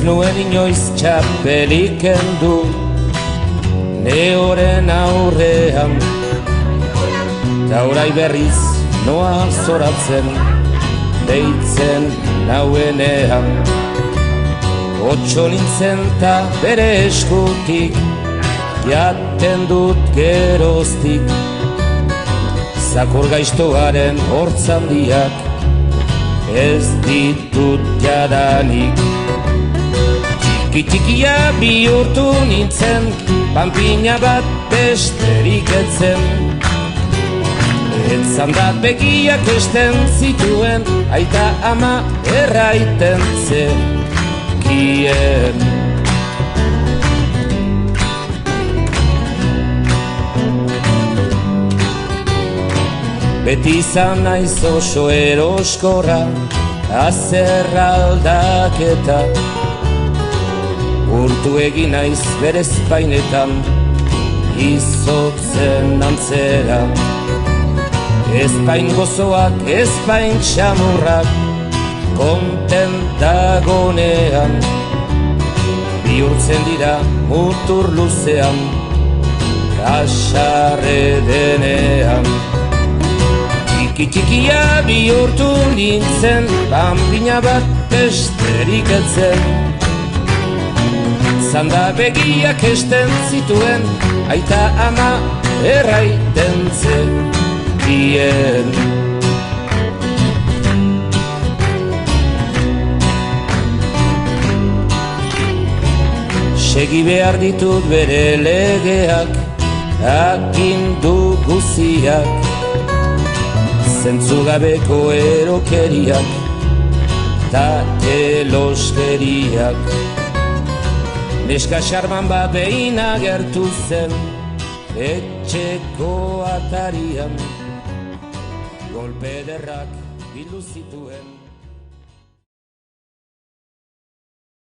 nuen inoiz txapelik kendu neoren aurrean, ta orai berriz noa zoratzen deitzen nauenean. Otxo nintzen ta bere eskutik jaten dut geroztik, zakur gaiztoaren hortzaldiak ez ditut jadanik. Txiki-txikia bihurtu nintzen, panpina bat besterik etzen. Etzandat begiak esten zituen, aita ama erraiten zekien. Beti izan naiz oso eroskorra, azerra aldaketa. Urtu egin naiz bere espainetan, izotzen antzera. Ezpain gozoak, ezpain txamurrak, kontentagonean. Bihurtzen dira mutur luzean, kasarre denean. Txiki-txikia bihurtu nintzen, panpina bat besterik etzen. Zanda begiak esten zituen, aita ama erraiten zekien. Segi behar ditut bere legeak, agindu guziak, zentzugabeko erokeriak, ta eloskeriak. Neska xarman bat behin agertu zen, etxeko atarian, golpe ederrak bildu zituen.